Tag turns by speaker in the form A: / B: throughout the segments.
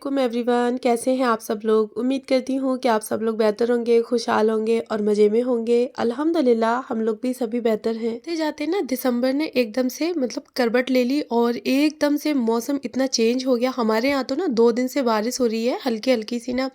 A: वालेकुम एवरीवन, कैसे हैं आप सब लोग। उम्मीद करती हूँ कि आप सब लोग बेहतर होंगे, खुशहाल होंगे और मज़े में होंगे। अल्हम्दुलिल्लाह हम लोग भी सभी बेहतर हैं। ते जाते ना दिसंबर ने एकदम से करवट ले ली और एकदम से मौसम इतना चेंज हो गया। हमारे यहाँ तो ना 2 दिन से बारिश हो रही है, हल्की हल्की सी ना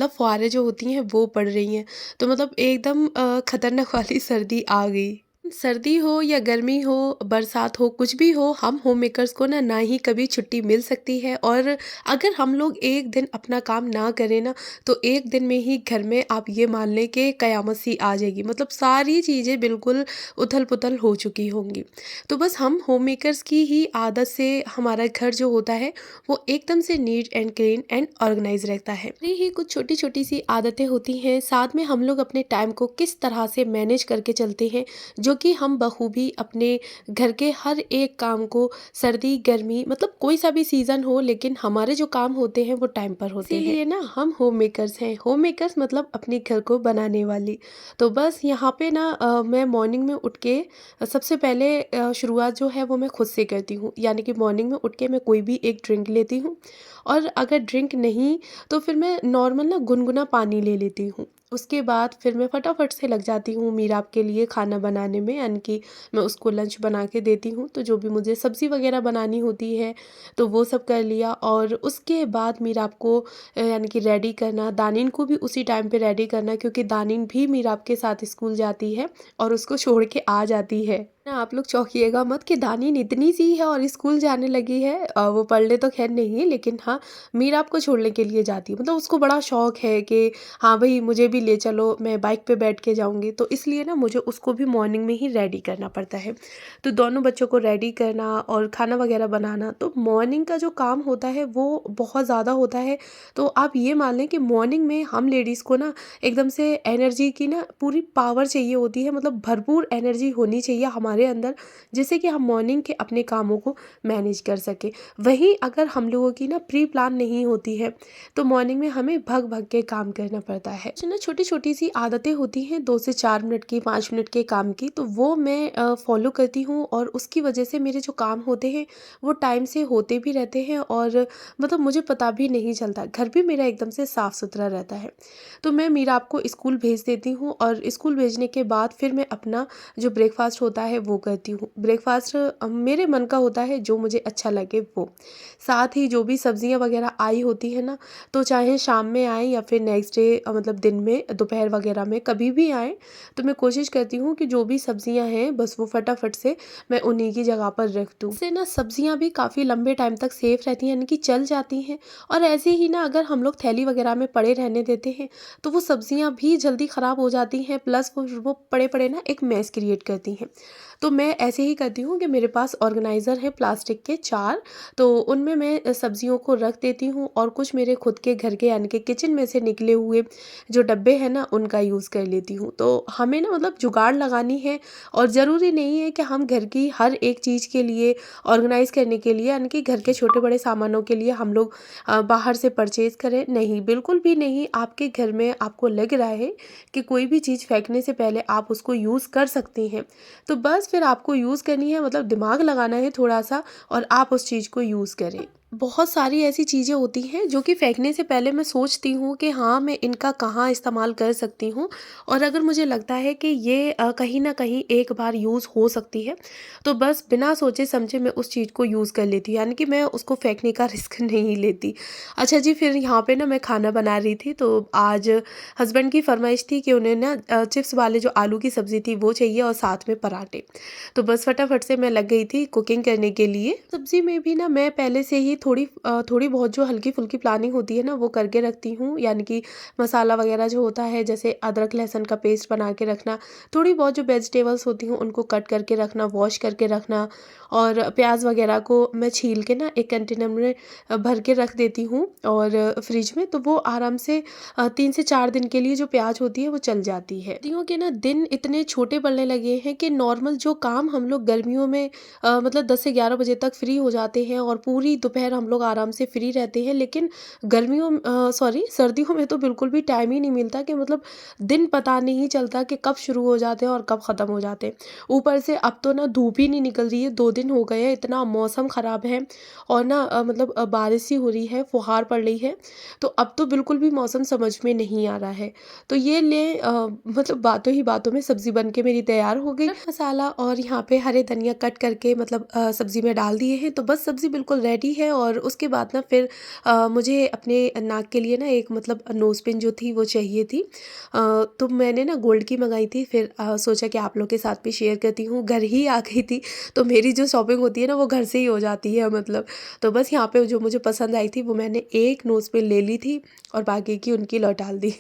A: फुहारें जो होती हैं वो पड़ रही हैं। तो एकदम खतरनाक वाली सर्दी आ गई। सर्दी हो या गर्मी हो, बरसात हो, कुछ भी हो, हम होम मेकर्स को ना ही कभी छुट्टी मिल सकती है। और अगर हम लोग एक दिन अपना काम ना करें ना, तो एक दिन में ही घर में आप ये मान लें कि कयामत सी आ जाएगी। सारी चीज़ें बिल्कुल उथल पुथल हो चुकी होंगी। तो बस हम होम मेकर्स की ही आदत से हमारा घर जो होता है वो एकदम से neat and clean and organise रहता है। ये ही कुछ छोटी छोटी सी आदतें होती हैं, साथ में हम लोग अपने टाइम को किस तरह से मैनेज करके चलते हैं, जो कि हम बखूबी अपने घर के हर एक काम को, सर्दी गर्मी कोई सा भी सीज़न हो, लेकिन हमारे जो काम होते हैं वो टाइम पर होते हैं। इसीलिए ना हम होम मेकर्स हैं। होम मेकर्स अपने घर को बनाने वाली। तो बस यहाँ पे ना मैं मॉर्निंग में उठ के सबसे पहले शुरुआत जो है वो मैं खुद से करती हूँ। यानी कि मॉर्निंग में उठ के मैं कोई भी एक ड्रिंक लेती हूँ, और अगर ड्रिंक नहीं तो फिर मैं नॉर्मल ना गुनगुना पानी ले लेती हूँ। उसके बाद फिर मैं फटाफट से लग जाती हूँ मीराब के लिए खाना बनाने में, यानी कि मैं उसको लंच बना के देती हूँ। तो जो भी मुझे सब्ज़ी वगैरह बनानी होती है तो वो सब कर लिया, और उसके बाद मीराब को यानी कि रेडी करना, दानिन को भी उसी टाइम पे रेडी करना, क्योंकि दानिन भी मीराब के साथ स्कूल जाती है और उसको छोड़ के आ जाती है ना। आप लोग चौंकिएगा मत कि दानिन इतनी सी है और स्कूल जाने लगी है। वो पढ़ने तो खैर नहीं, लेकिन हाँ मीराब को छोड़ने के लिए जाती है। उसको बड़ा शौक है कि हाँ भाई मुझे भी ले चलो, मैं बाइक पे बैठ के जाऊंगी। तो इसलिए ना मुझे उसको भी मॉर्निंग में ही रेडी करना पड़ता है। तो दोनों बच्चों को रेडी करना और खाना वगैरह बनाना, तो मॉर्निंग का जो काम होता है वो बहुत ज़्यादा होता है। तो आप ये मान लें कि मॉर्निंग में हम लेडीज़ को ना एकदम से एनर्जी की ना पूरी पावर चाहिए होती है। भरपूर एनर्जी होनी चाहिए हमारे अंदर, जिससे कि हम मॉर्निंग के अपने कामों को मैनेज कर सके। वहीं अगर हम लोगों की ना प्री प्लान नहीं होती है तो मॉर्निंग में हमें भग भग के काम करना पड़ता है। जो ना छोटी छोटी सी आदतें होती हैं 2 से 4 मिनट की, 5 मिनट के काम की, तो वो मैं फॉलो करती हूँ, और उसकी वजह से मेरे जो काम होते हैं वो टाइम से होते भी रहते हैं, और मुझे पता भी नहीं चलता। घर भी मेरा एकदम से साफ सुथरा रहता है। तो मैं मीराब को स्कूल भेज देती हूँ, और स्कूल भेजने के बाद फिर मैं अपना जो ब्रेकफास्ट होता है वो करती हूँ। ब्रेकफास्ट मेरे मन का होता है, जो मुझे अच्छा लगे वो। साथ ही जो भी सब्जियां वगैरह आई होती है ना, तो चाहे शाम में आए या फिर नेक्स्ट डे दिन में, दोपहर वगैरह में कभी भी आए, तो मैं कोशिश करती हूँ कि जो भी सब्जियां हैं बस वो फटाफट से मैं उन्हीं की जगह पर रख दूँ। इससे ना सब्जियां भी काफ़ी लंबे टाइम तक सेफ रहती हैं, यानी कि चल जाती हैं। और ऐसे ही ना अगर हम लोग थैली वगैरह में पड़े रहने देते हैं तो वो सब्जियां भी जल्दी ख़राब हो जाती हैं, प्लस वो पड़े पड़े ना एक मैस क्रिएट करती हैं। तो मैं ऐसे ही करती हूँ कि मेरे पास ऑर्गेनाइज़र है प्लास्टिक के 4, तो उनमें मैं सब्जियों को रख देती हूँ, और कुछ मेरे खुद के घर के यानी कि किचन में से निकले हुए जो डब्बे हैं ना उनका यूज़ कर लेती हूँ। तो हमें ना जुगाड़ लगानी है, और ज़रूरी नहीं है कि हम घर की हर एक चीज़ के लिए ऑर्गेनाइज़ करने के लिए, यानी कि घर के छोटे बड़े सामानों के लिए हम लोग बाहर से परचेज़ करें। नहीं, बिल्कुल भी नहीं। आपके घर में आपको लग रहा है कि कोई भी चीज़ फेंकने से पहले आप उसको यूज़ कर सकती हैं, तो बस फिर आपको यूज़ करनी है, दिमाग लगाना है थोड़ा सा, और आप उस चीज़ को यूज़ करें। बहुत सारी ऐसी चीज़ें होती हैं जो कि फेंकने से पहले मैं सोचती हूँ कि हाँ मैं इनका कहाँ इस्तेमाल कर सकती हूँ, और अगर मुझे लगता है कि ये कहीं ना कहीं एक बार यूज़ हो सकती है, तो बस बिना सोचे समझे मैं उस चीज़ को यूज़ कर लेती हूँ, यानी कि मैं उसको फेंकने का रिस्क नहीं लेती। अच्छा जी, फिर यहाँ पे ना मैं खाना बना रही थी, तो आज हस्बैंड की फरमाइश थी कि उन्हें ना चिप्स वाले जो आलू की सब्ज़ी थी वो चाहिए, और साथ में पराठे। तो बस फटाफट से मैं लग गई थी कुकिंग करने के लिए। सब्ज़ी में भी ना मैं पहले से ही थोड़ी बहुत जो हल्की फुल्की प्लानिंग होती है ना वो करके रखती हूँ, यानी कि मसाला वगैरह जो होता है, जैसे अदरक लहसुन का पेस्ट बना के रखना, थोड़ी बहुत जो वेजिटेबल्स होती हैं उनको कट करके रखना, वॉश करके रखना, और प्याज वगैरह को मैं छील के ना एक कंटेनर में भर के रख देती हूँ, और फ्रिज में, तो वो आराम से 3 से 4 दिन के लिए जो प्याज होती है वो चल जाती है। सर्दियों के ना दिन इतने छोटे पड़ने लगे हैं कि नॉर्मल जो काम हम लोग गर्मियों में 10 से 11 बजे तक फ्री हो जाते हैं, और पूरी दोपहर खैर हम लोग आराम से फ्री रहते हैं, लेकिन सर्दियों में तो बिल्कुल भी टाइम ही नहीं मिलता कि मतलब दिन पता नहीं चलता कि कब शुरू हो जाते हैं और कब ख़त्म हो जाते हैं। ऊपर से अब तो ना धूप ही नहीं निकल रही है, 2 दिन हो गए हैं, इतना मौसम ख़राब है और ना बारिश ही हो रही है, फुहार पड़ रही है। तो अब तो बिल्कुल भी मौसम समझ में नहीं आ रहा है। तो ये मतलब बातों ही बातों में सब्ज़ी बन के मेरी तैयार हो गई। मसाला और यहाँ पे हरे धनिया कट करके मतलब सब्ज़ी में डाल दिए हैं, तो बस सब्ज़ी बिल्कुल रेडी है। और उसके बाद ना फिर मुझे अपने नाक के लिए ना एक मतलब नोज़ पिन जो थी वो चाहिए थी। तो मैंने ना गोल्ड की मंगाई थी, फिर सोचा कि आप लोग के साथ भी शेयर करती हूँ। घर ही आ गई थी, तो मेरी जो शॉपिंग होती है ना वो घर से ही हो जाती है मतलब। तो बस यहाँ पे जो मुझे पसंद आई थी वो मैंने एक नोज़ पिन ले ली थी और बाकी की उनकी लौटा दी।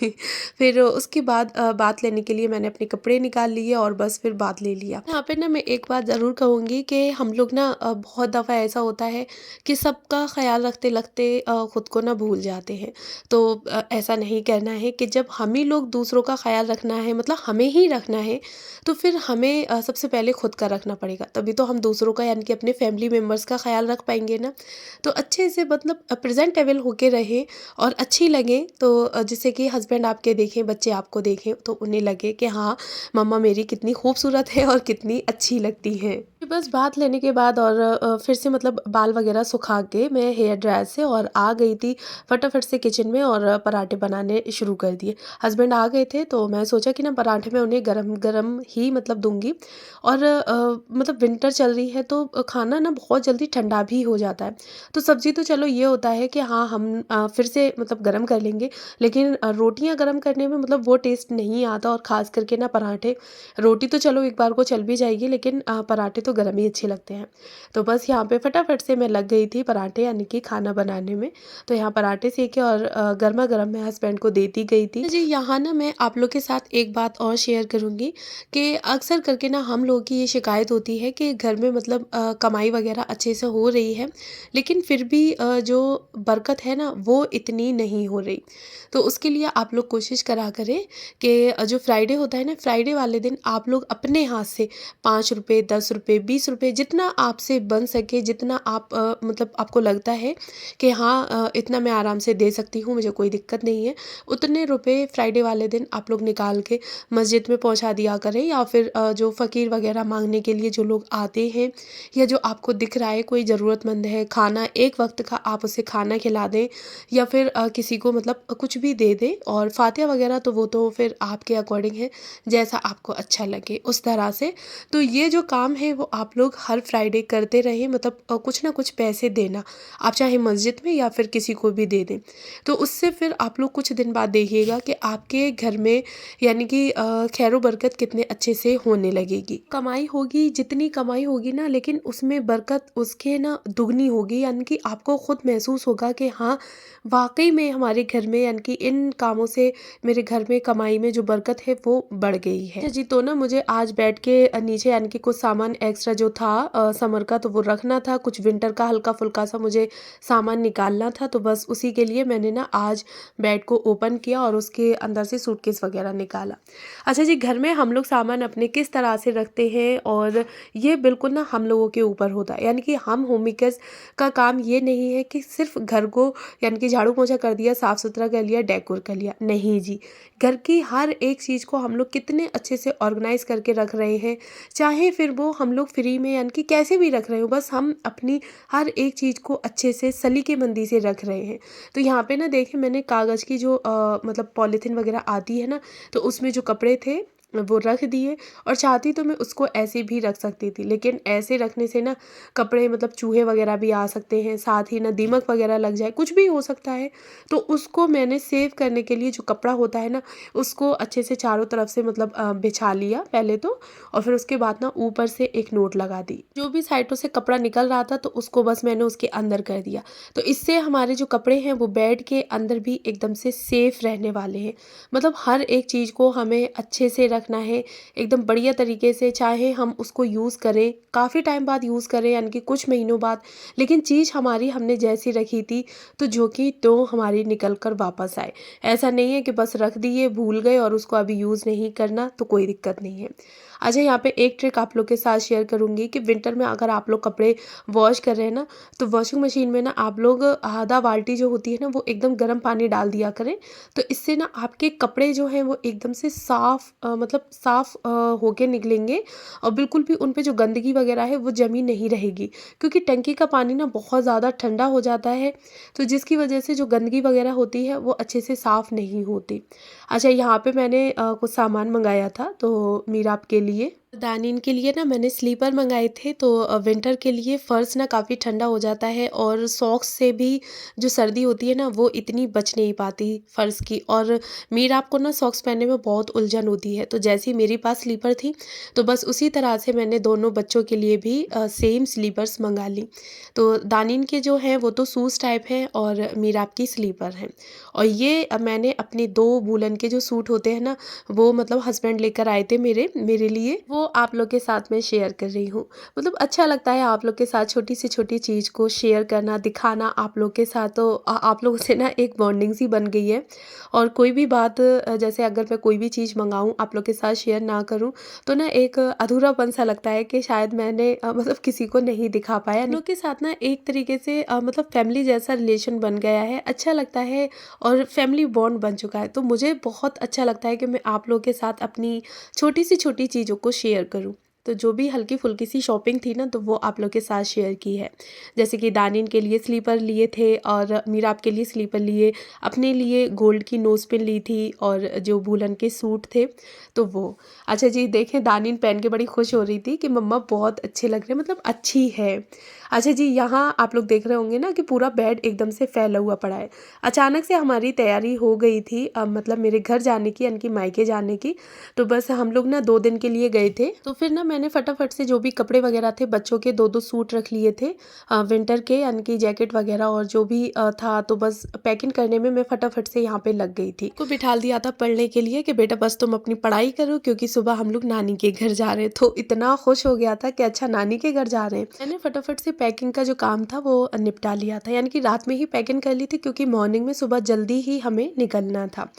A: फिर उसके बाद बात लेने के लिए मैंने अपने कपड़े निकाल लिए और बस फिर बात ले लिया। यहाँ पे ना मैं एक बात ज़रूर कहूँगी कि हम लोग ना बहुत दफ़ा ऐसा होता है कि सबका ख़्याल रखते रखते ख़ुद को ना भूल जाते हैं। तो ऐसा नहीं करना है कि जब हम ही लोग दूसरों का ख़्याल रखना है, मतलब हमें ही रखना है, तो फिर हमें सबसे पहले खुद का रखना पड़ेगा, तभी तो हम दूसरों का यानी कि अपने फैमिली मेम्बर्स का ख्याल रख पाएंगे ना। तो अच्छे से मतलब प्रेजेंटेबल होके रहें और अच्छी लगे, तो जिससे कि हस्बैंड आपके देखें, बच्चे आपको देखें, तो उन्हें लगे कि हाँ मम्मा मेरी कितनी खूबसूरत है और कितनी अच्छी लगती है। फिर बस बात लेने के बाद और फिर से मतलब बाल वगैरह सुखा के मैं हेयर ड्रायर से और आ गई थी फटाफट से किचन में और पराठे बनाने शुरू कर दिए। हस्बैंड आ गए थे तो मैं सोचा कि ना पराठे में उन्हें गरम गरम ही मतलब दूंगी। और मतलब विंटर चल रही है तो खाना ना बहुत जल्दी ठंडा भी हो जाता है। तो सब्जी तो चलो ये होता है कि हाँ हम फिर से मतलब गरम कर लेंगे, लेकिन रोटियां गरम करने में मतलब वो टेस्ट नहीं आता। और ख़ास करके ना पराठे, रोटी तो चलो एक बार को चल भी जाएगी, लेकिन पराठे तो गरम ही अच्छे लगते हैं। तो बस यहाँ पे फटाफट से मैं लग गई थी पराठे यानी कि खाना बनाने में। तो यहाँ पराठे सेके और गर्मा गर्म मैं हस्बैंड को देती गई थी जी। यहाँ ना मैं आप लोग के साथ एक बात और शेयर करूँगी कि अक्सर करके ना हम लोगों की ये शिकायत होती है कि घर में मतलब कमाई वगैरह अच्छे से हो रही है, लेकिन फिर भी जो बरकत है ना वो इतनी नहीं हो रही। तो उसके लिए आप लोग कोशिश करा करें कि जो फ्राइडे होता है ना, फ्राइडे वाले दिन आप लोग अपने हाथ से 5 रुपये, 10 रुपये, 20 रुपये, जितना आपसे बन सके, जितना आप मतलब आपको लगता है कि हाँ इतना मैं आराम से दे सकती हूँ, मुझे कोई दिक्कत नहीं है, उतने रुपए फ्राइडे वाले दिन आप लोग निकाल के मस्जिद में पहुँचा दिया करें। या फिर जो फ़कीर वगैरह मांगने के लिए जो लोग आते हैं, या जो आपको दिख रहा है कोई ज़रूरतमंद है, खाना एक वक्त का आप उसे खाना खिला दें, या फिर किसी को मतलब कुछ भी दे दें। और फातिहा वगैरह तो वो तो फिर आपके अकॉर्डिंग है, जैसा आपको अच्छा लगे उस तरह से। तो ये जो काम है वो आप लोग हर फ्राइडे करते रहें, मतलब कुछ ना कुछ पैसे देना, आप चाहे मस्जिद में या फिर किसी को भी दे दें। तो उससे फिर आप लोग कुछ दिन बाद देखिएगा कि आपके घर में यानी कि खैरो बरकत कितने अच्छे से होने लगेगी। कमाई होगी, जितनी कमाई होगी ना, लेकिन उसमें बरकत उसके ना दुगनी होगी, यानी कि आपको खुद महसूस होगा कि हाँ वाकई में हमारे घर में यानी कि इन कामों से मेरे घर में कमाई में जो बरकत है वो बढ़ गई है जी। तो ना मुझे आज बेड के नीचे यानी कि कुछ सामान एक्स्ट्रा जो था समर का, तो वो रखना था, कुछ विंटर का हल्का फुल्का सा मुझे सामान निकालना था। तो बस उसी के लिए मैंने ना आज बेड को ओपन किया और उसके अंदर से सूटकेस वगैरह निकाला। अच्छा जी, घर में हम लोग सामान अपने किस तरह से रखते हैं, और ये बिल्कुल ना हम लोगों के ऊपर होता है। यानी कि हम होम मेकर्स का काम ये नहीं है कि सिर्फ घर को यानी कि झाड़ू पोछा कर दिया, साफ़ सुथरा कर लिया, डेकोर कर लिया, नहीं जी। घर की हर एक चीज़ को हम लोग कितने अच्छे से ऑर्गेनाइज़ करके रख रहे हैं, चाहे फिर वो हम लोग फ्री में यानी कि कैसे भी रख रहे हो, बस हम अपनी हर एक चीज़ को अच्छे से सलीकेमंदी से रख रहे हैं। तो यहाँ पे ना देखिए, मैंने कागज़ की जो मतलब पॉलीथीन वगैरह आती है ना, तो उसमें जो कपड़े थे वो रख दिए। और चाहती तो मैं उसको ऐसे भी रख सकती थी, लेकिन ऐसे रखने से ना कपड़े मतलब चूहे वगैरह भी आ सकते हैं, साथ ही ना दीमक वगैरह लग जाए, कुछ भी हो सकता है। तो उसको मैंने सेव करने के लिए जो कपड़ा होता है ना, उसको अच्छे से चारों तरफ से मतलब बिछा लिया पहले तो, और फिर उसके बाद ना ऊपर से एक नोट लगा दी। जो भी साइडों से कपड़ा निकल रहा था तो उसको बस मैंने उसके अंदर कर दिया। तो इससे हमारे जो कपड़े हैं वो बेड के अंदर भी एकदम से सेफ रहने वाले हैं। मतलब हर एक चीज़ को हमें अच्छे से रखना रखना है एकदम बढ़िया तरीके से, चाहे हम उसको यूज़ करें काफ़ी टाइम बाद यूज़ करें यानी कि कुछ महीनों बाद, लेकिन चीज़ हमारी हमने जैसी रखी थी तो जो कि तो हमारी निकल कर वापस आए। ऐसा नहीं है कि बस रख दिए भूल गए और उसको अभी यूज़ नहीं करना, तो कोई दिक्कत नहीं है। अच्छा, यहाँ पे एक ट्रिक आप लोग के साथ शेयर करूँगी कि विंटर में अगर आप लोग कपड़े वॉश कर रहे हैं ना, तो वॉशिंग मशीन में ना आप लोग आधा बाल्टी जो होती है ना वो एकदम गर्म पानी डाल दिया करें। तो इससे ना आपके कपड़े जो हैं वो एकदम से साफ़ मतलब साफ़ होके निकलेंगे और बिल्कुल भी उन पे जो गंदगी वगैरह है वो जमी नहीं रहेगी, क्योंकि टंकी का पानी ना बहुत ज़्यादा ठंडा हो जाता है, तो जिसकी वजह से जो गंदगी वगैरह होती है वो अच्छे से साफ़ नहीं होती। अच्छा, यहाँ पे मैंने कुछ सामान मंगाया था तो मीराब के लिए, दानिन के लिए ना मैंने स्लीपर मंगाए थे। तो विंटर के लिए फ़र्श ना काफ़ी ठंडा हो जाता है और सॉक्स से भी जो सर्दी होती है ना वो इतनी बच नहीं पाती फ़र्श की, और मीराब को ना सॉक्स पहनने में बहुत उलझन होती है। तो जैसे ही मेरे पास स्लीपर थी तो बस उसी तरह से मैंने दोनों बच्चों के लिए भी सेम स्लीपर्स मंगा ली। तो दानिन के जो हैं वो तो शूज़ टाइप हैं और मीराब की स्लीपर हैं। और ये मैंने अपने 2 वूलन के जो सूट होते हैं ना वो मतलब हस्बैंड लेकर आए थे मेरे लिए, वो आप लोग के साथ में शेयर कर रही हूँ। मतलब अच्छा लगता है आप लोग के साथ छोटी से छोटी चीज़ को शेयर करना, दिखाना आप लोग के साथ, तो आप लोगों से ना एक बॉन्डिंग सी बन गई है। और कोई भी बात जैसे अगर मैं कोई भी चीज़ मंगाऊँ आप लोग के साथ शेयर ना करूँ तो ना एक अधूरापन सा लगता है कि शायद मैंने मतलब किसी को नहीं दिखा पाया। हम लोग के साथ ना एक तरीके से मतलब फैमिली जैसा रिलेशन बन गया है, अच्छा लगता है और फैमिली बॉन्ड बन चुका है। तो मुझे बहुत अच्छा लगता है कि मैं आप लोग के साथ अपनी छोटी सी छोटी चीज़ों को शेयर करूँ। तो जो भी हल्की फुल्की सी शॉपिंग थी ना तो वो आप लोग के साथ शेयर की है। जैसे कि दानिन के लिए स्लीपर लिए थे और मीराब के लिए स्लीपर लिए, अपने लिए गोल्ड की नोज़ पिन ली थी और जो वूलन के सूट थे तो वो। अच्छा जी, देखें दानिन पहन के बड़ी खुश हो रही थी कि मम्मा बहुत अच्छे लग रहे हैं, मतलब अच्छी है। अच्छा जी, यहाँ आप लोग देख रहे होंगे ना कि पूरा बेड एकदम से फैला हुआ पड़ा है। अचानक से हमारी तैयारी हो गई थी मतलब मेरे घर जाने की यानी कि मायके जाने की। तो बस हम लोग ना 2 दिन के लिए गए थे, तो फिर ना मैंने फटाफट से जो भी कपड़े वगैरह थे बच्चों के 2-2 सूट रख लिए थे विंटर के, यानी कि जैकेट वगैरह और जो भी था। तो बस पैकिंग करने में मैं फटाफट से यहाँ पे लग गई थी। को बिठा दिया था पढ़ने के लिए कि बेटा बस तुम अपनी पढ़ाई करो, क्योंकि सुबह हम लोग नानी के घर जा रहे हैं। तो इतना खुश हो गया था कि अच्छा नानी के घर जा रहे हैं। मैंने फटाफट से पैकिंग का जो काम था वो निपटा लिया था, यानी कि रात में ही पैकिंग कर ली थी, क्योंकि मॉर्निंग में सुबह जल्दी ही हमें निकलना था।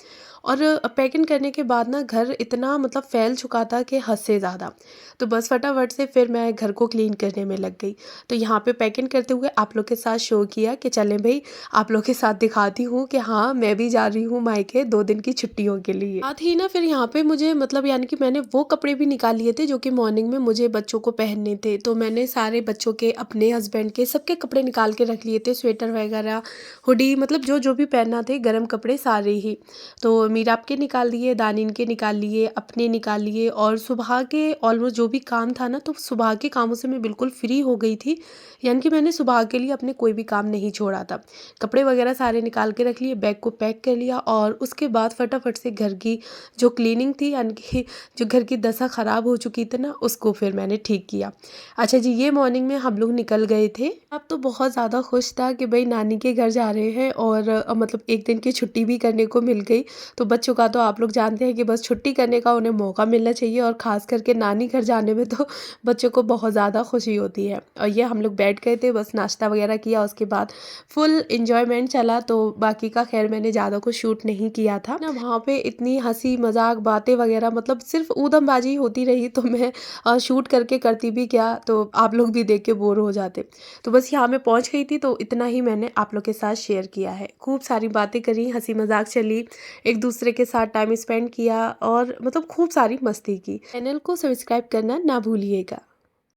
A: और पैकिंग करने के बाद ना घर इतना मतलब फैल चुका था कि हद से ज़्यादा। तो बस फटाफट से फिर मैं घर को क्लीन करने में लग गई। तो यहाँ पे पैकिंग करते हुए आप लोग के साथ शो किया कि चलें भाई आप लोग के साथ दिखाती हूँ कि हाँ मैं भी जा रही हूँ मायके 2 दिन की छुट्टियों के लिए। साथ ही ना फिर यहाँ पे मुझे मतलब यानी कि मैंने वो कपड़े भी निकाल लिए थे जो कि मॉर्निंग में मुझे बच्चों को पहनने थे। तो मैंने सारे बच्चों के, अपने हस्बैंड के, सबके कपड़े निकाल के रख लिए थे, स्वेटर वगैरह, हुडी, मतलब जो जो भी पहनना थे गर्म कपड़े सारे ही। तो मीराब के निकाल दिए, दानिन के निकाल लिए, अपने निकाल लिए, और सुबह के ऑलमोस्ट जो भी काम था ना तो सुबह के कामों से मैं बिल्कुल फ्री हो गई थी, यानी कि मैंने सुबह के लिए अपने कोई भी काम नहीं छोड़ा था। कपड़े वगैरह सारे निकाल के रख लिए, बैग को पैक कर लिया और उसके बाद फटाफट से घर की जो क्लीनिंग थी, यानी कि जो घर की दशा ख़राब हो चुकी थी ना उसको फिर मैंने ठीक किया। अच्छा जी, ये मॉर्निंग में हम लोग निकल गए थे। अब तो बहुत ज़्यादा खुश था कि भाई नानी के घर जा रहे हैं और मतलब 1 दिन की छुट्टी भी करने को मिल गई। तो बच्चों का तो आप लोग जानते हैं कि बस छुट्टी करने का उन्हें मौका मिलना चाहिए, और ख़ास करके नानी घर जाने में तो बच्चों को बहुत ज़्यादा खुशी होती है। और ये हम लोग बैठ गए थे, बस नाश्ता वगैरह किया, उसके बाद फुल एंजॉयमेंट चला। तो बाकी का खैर मैंने ज़्यादा कुछ शूट नहीं किया था ना, वहाँ पे इतनी हंसी मजाक बातें वगैरह मतलब सिर्फ ऊधमबाजी होती रही, तो मैं शूट करके करती भी क्या, तो आप लोग भी देख के बोर हो जाते। तो बस यहाँ मैं पहुँच गई थी, तो इतना ही मैंने आप लोग के साथ शेयर किया है। खूब सारी बातें करी, हंसी मजाक चली, एक दूसरे के साथ टाइम स्पेंड किया और मतलब खूब सारी मस्ती की। चैनल को सब्सक्राइब करना ना भूलिएगा।